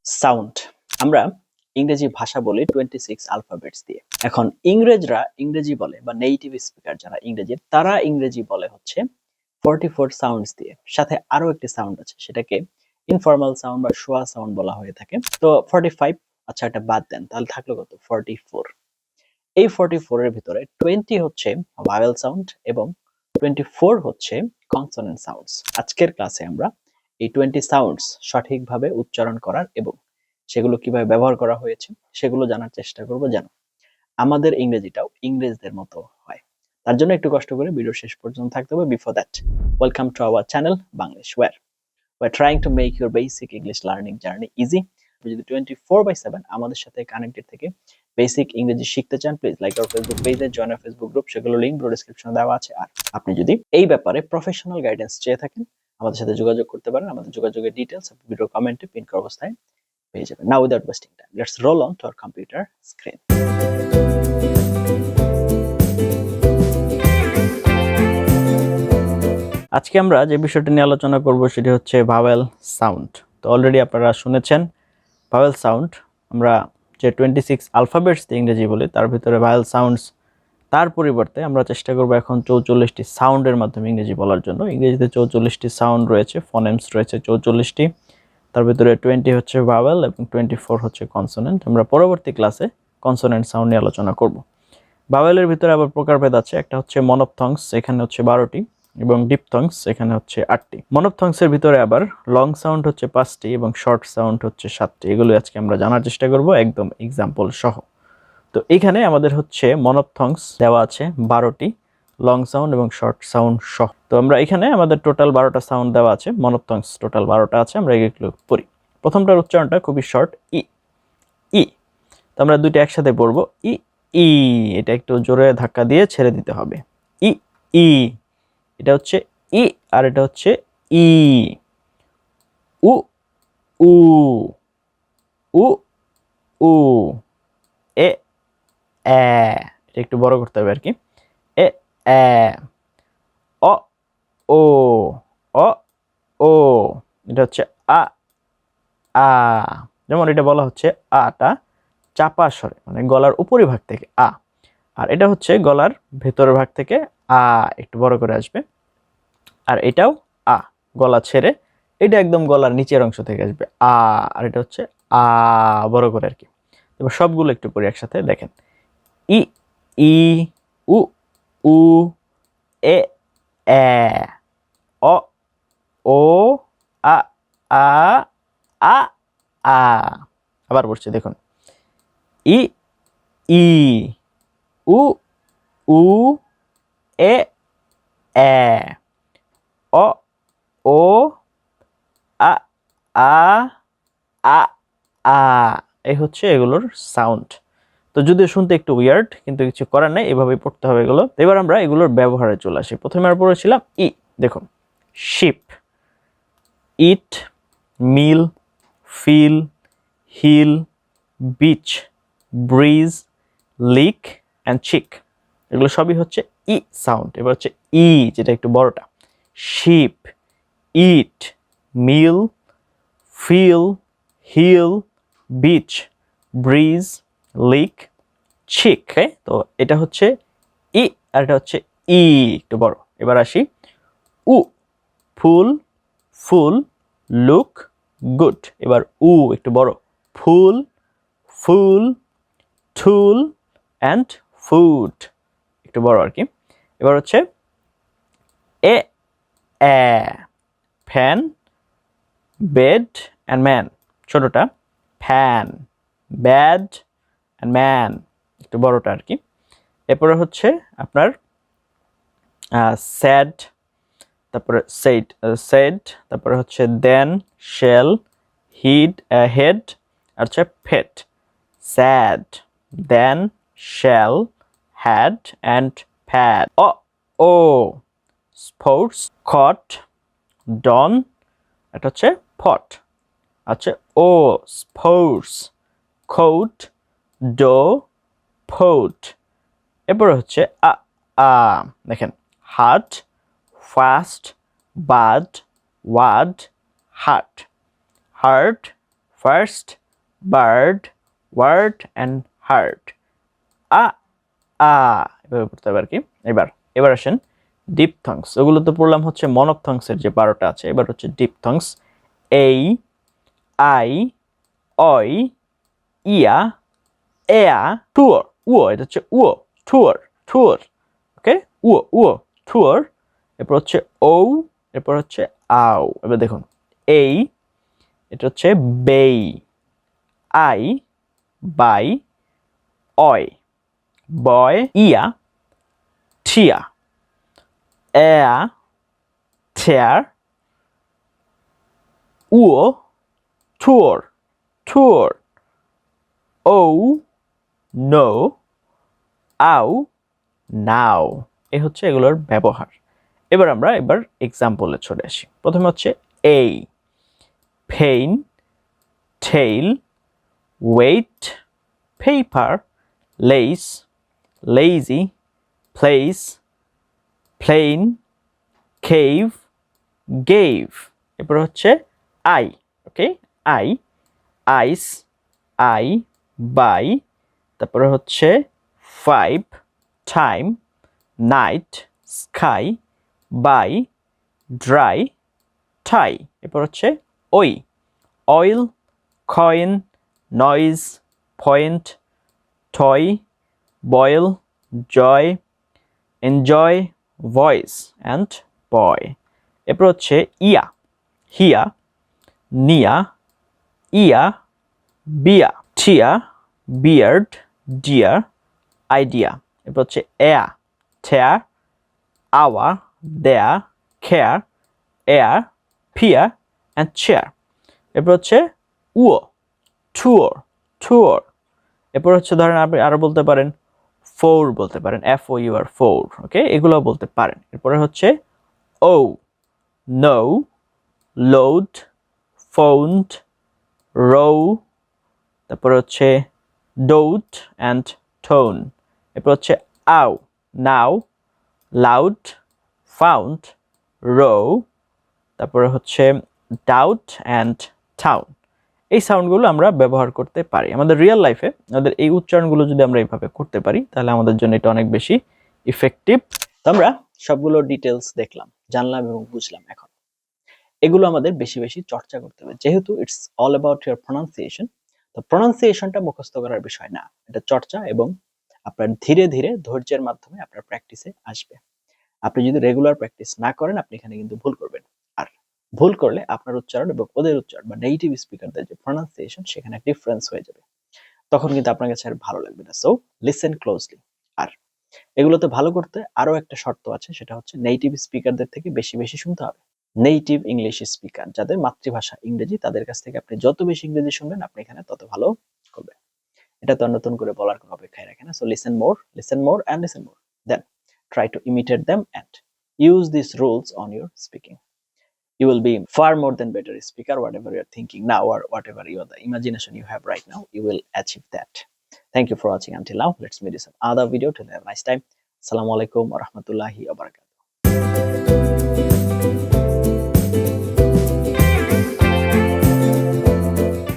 Sound আমরা ইংরেজি ভাষা বলি 26 আলফাবেটস দিয়ে। এখন ইংরেজরা ইংরেজি বলে বা নেটিভ স্পিকার যারা ইংরেজির তারা ইংরেজি বলে হচ্ছে 44 সাউন্ডস দিয়ে। সাথে আরো একটি সাউন্ড আছে, সেটাকে ইনফর্মাল সাউন্ড বা শোয়া সাউন্ড বলা হয়ে থাকে। তো 45, আচ্ছা এটা বাদ দেন, তাহলে থাকলো কত? 44। এই 44 এর ভিতরে 20 হচ্ছে ভাওয়েল সাউন্ড এবং 24 হচ্ছে কনসোনেন্ট সাউন্ডস। আজকের ক্লাসে আমরা এই 20 সাউন্ডস সঠিকভাবে উচ্চারণ করার এবং সেগুলো কিভাবে ব্যবহার করা হয়েছে সেগুলো জানার চেষ্টা করব, যেন আমাদের ইংরেজিটাও ইংরেজদের মতো হয়। তার জন্য একটু কষ্ট করে ভিডিও শেষ পর্যন্ত থাকতে হবে। Before that, welcome to our channel Banglish, where we're trying to make your basic English learning journey easy. যদি 24/7 আমাদের সাথে কানেক্টেড থেকে বেসিক ইংরেজি শিখতে চান, প্লিজ লাইক আওয়ার ফেসবুক পেজে, জয়েন আওয়ার ফেসবুক গ্রুপ, সেগুলো লিংক ভিডিও ডেসক্রিপশনে দেওয়া আছে। আর আপনি যদি এই ব্যাপারে প্রফেশনাল গাইডেন্স চেয়ে থাকেন, আমাদের সাথে যোগাযোগ করতে পারেন। আমাদের যোগাযোগের ডিটেইলস ভিডিও কমেন্টে পিন করা অবস্থায় পেয়ে যাবেন। Now without wasting time, let's roll on to our computer screen. আজকে আমরা যে বিষয়টি নিয়ে আলোচনা করব সেটি হচ্ছে ভাওয়েল সাউন্ড। তো অলরেডি আপনারা শুনেছেন ভাওয়েল সাউন্ড আমরা যে 26 আলফাবেটস দিয়ে ইংরেজি বলি তার ভিতরে ভাওয়েল সাউন্ডস, তার পরিবর্তে আমরা চেষ্টা করব এখন 44টি সাউন্ডের মাধ্যমে ইংরেজি বলার জন্য। ইংরেজিতে 44টি সাউন্ড রয়েছে, ফনেমস রয়েছে 44টি, তার ভিতরে 20 হচ্ছে ভাওয়েল এবং 24 হচ্ছে কনসোনেন্ট। আমরা পরবর্তী ক্লাসে কনসোনেন্ট সাউন্ড নিয়ে আলোচনা করব। ভাওয়েলের ভিতরে আবার প্রকারভেদ আছে, একটা হচ্ছে মনোপথংস, এখানে হচ্ছে 12টি, এবং ডিপথংস এখানে হচ্ছে 8টি। মনোপথংসের ভিতরে আবার লং সাউন্ড হচ্ছে 5টি এবং শর্ট সাউন্ড হচ্ছে 7টি। এগুলো আজকে আমরা জানার চেষ্টা করব একদম এক্সাম্পল সহ। তো এখানে আমাদের হচ্ছে মনোপথংস দেওয়া আছে 12টি, লং সাউন্ড এবং শর্ট সাউন্ড সহ। তো আমরা এখানে আমাদের টোটাল 12টা সাউন্ড দেওয়া আছে, মনোপথংস টোটাল 12টা আছে। আমরা এগুলো পড়ি। প্রথমটার উচ্চারণটা খুবই শর্ট, ই ই। তো আমরা দুইটা একসাথে পড়বো, ই ই। এটা একটু জোরে ধাক্কা দিয়ে ছেড়ে দিতে হবে, ই ই। এটা হচ্ছে ই আর এটা হচ্ছে ই। উ উ উ উ। এ এ, এটা একটু বড় করতে হবে আর কি, এ এ। অ ও অ ও। এটা হচ্ছে আ আ। যেমন এটা বলা হচ্ছে আটা চাপা স্বরে, মানে গলার উপরিভাগ থেকে আ, আর এটা হচ্ছে গলার ভেতরের ভাগ থেকে আ, একটু বড় করে আসবে। আর এটাও আ, গলা ছেড়ে এটা একদম গলার নিচের অংশ থেকে আসবে আ, আর এটা হচ্ছে আ, বড় করে আর কি। এবার সবগুলো একটু পড়ি একসাথে, দেখেন, ই ই উ উ এ এ অ ও আ আ আ আ। আবার পড়ছি, দেখুন, ই ই উ উ এ এ অ ও আ আ আ আ। এই হচ্ছে এগুলোর সাউন্ড। তো যদিও শুনতে একটু উইয়ার্ড, কিন্তু কিছু করার নাই, এভাবেই পড়তে হবে এগুলো। এবার আমরা এগুলোর ব্যবহারে চলে আসি। প্রথমে আমরা পড়েছিলাম ই, দেখুন, ship, it, mill, feel, hill, beach, bridge, lick and chick. এগুলো সবই হচ্ছে ই সাউন্ড। এবার হচ্ছে ই, যেটা একটু বড়টা, শিপ, ইট, মিল, feel, hill, beach, bridge, leak, cheek. তো এটা হচ্ছে ই আর এটা হচ্ছে ই, একটু বড়। এবার আসি উ, ফুল, ফুল, লুক, গুড। এবার উ একটু বড়, ফুল, ফুল, টুল অ্যান্ড ফুড, একটু বড় আর কি। এবার হচ্ছে এ এ, ফ্যান, বেড অ্যান্ড ম্যান, ছোটটা, ফ্যান, ব্যাড অ্যান্ড ম্যান, একটু বড়টা আর কি। এরপরে হচ্ছে আপনার স্যাড, তারপরে সেড, সেড, তারপরে হচ্ছে দেন, শেল, হিড, হেড, আর হচ্ছে fate, sad, then, shell, had and fad. O sports, cot, don, এটা হচ্ছে ফট। আচ্ছা, O sports, coat, dough, fort. এরপরে হচ্ছে আ আ, দেখেন, hurt, fast, bud, wad, hurt, hurt, first bird word and hurt আ আ এভাবে পড়তে হবে আর কি। এবার আসেন ডিপথংস। ওগুলো তো পড়লাম হচ্ছে মনপথংসের যে 12টা আছে। এবার হচ্ছে ডিপথংস। এই, আই, অই, ইয়া, এয়া, টুয়ার, উও, এটা হচ্ছে উও, টুয়ার, টুয়ার, ওকে, উও, উও, টুয়ার। এরপর হচ্ছে ও, এরপর হচ্ছে আও। এবার দেখুন এই, এটা হচ্ছে বেই, আই, বাই, অয়, বয়, ইয়া, ঠিয়া, এয়া, ঠেয়ার, উও, টুয়ার, টুয়ার, ও, নো, আও, নাও। এ হচ্ছে এগুলোর ব্যবহার। এবার আমরা এক্সাম্পলে চলে আসি। প্রথমে হচ্ছে এই, pain, tail, wait, paper, less, lazy, place, plain, cave, gave. এরপর হচ্ছে I, okay, I, ice, I, by, তারপরে হচ্ছে 5, time, night, sky, by, dry, tie. এরপর হচ্ছে ওই, oil, coin, noise, point, toy, boil, joy, enjoy, voice and boy. এরপর হচ্ছে ইয়া, হিয়া, নিয়া, ইয়া, বিয়া, ঠিয়া, বিয়ার্ড, ডিয়ার, আইডিয়া। এরপর হচ্ছে এয়া, ঠেয়ার, আওয়া, দেয়া, খেয়ার, এয়ার, ফিয়ার অ্যান্ড চেয়ার। এরপর হচ্ছে উও, টুয়ার, টুয়ার। এরপর হচ্ছে ধরেন আপনি আরো বলতে পারেন ফোর, বলতে পারেন FOUR, ফোর, ওকে, এগুলো বলতে পারেন। এরপরে হচ্ছে ও, নো, লোড, ফোন্ড, রো, তারপরে হচ্ছে ডোট অ্যান্ড টোন। এরপর হচ্ছে আও, নাও, লাউড, ফাউন্ড, রো, তারপরে হচ্ছে ডাউট অ্যান্ড টাউন। এই সাউন্ডগুলো আমরা ব্যবহার করতে পারি আমাদের রিয়েল লাইফে। আমাদের এই উচ্চারণগুলো যদি আমরা এইভাবে করতে পারি তাহলে আমাদের জন্য এটা অনেক বেশি ইফেক্টিভ। তো আমরা সবগুলো ডিটেলস দেখলাম, জানলাম এবং বুঝলাম। এখন এগুলো আমাদের বেশি বেশি চর্চা করতে হবে, যেহেতু it's all about your pronunciation. তো প্রনাউন্সিয়েশনটা মুখস্থ করার বিষয় না, এটা চর্চা এবং আপনার ধীরে ধীরে ধৈর্যের মাধ্যমে আপনার প্র্যাকটিসে আসবে। আপনি যদি রেগুলার প্র্যাকটিস না করেন আপনি এখানে কিন্তু ভুল করবেন। আর ভুল করলে আপনার উচ্চারণ এবং ওদের উচ্চারণ বা নেটিভ স্পিকারদের যে প্রনাউন্সিয়েশন সেখানে ডিফারেন্স হয়ে যাবে, তখন কিন্তু আপনার কাছে আর ভালো লাগবে না। So listen closely. আর এগুলোতে ভালো করতে আরো একটা শর্ত আছে, সেটা হচ্ছে নেটিভ স্পিকারদের থেকে বেশি বেশি শুনতে হবে। নেটিভ ইংলিশ স্পিকার, যাদের মাতৃভাষা ইংরেজি, তাদের কাছ থেকে আপনি যত বেশি ইংরেজি শুনবেন আপনি এখানে তত ভালো করবেন। এটা তো আর নতুন করে বলার কোনো অপেক্ষাই রাখে না। So listen more and listen more, then try to imitate them and use these rules on your speaking. You will be far more than better speaker. Whatever you're thinking now or whatever the imagination you have right now, you will achieve that. Thank you for watching until now. Let's meet in some other video. Till then, have a nice time. Assalamu alaikum wa rahmatullahi wa barakatuh.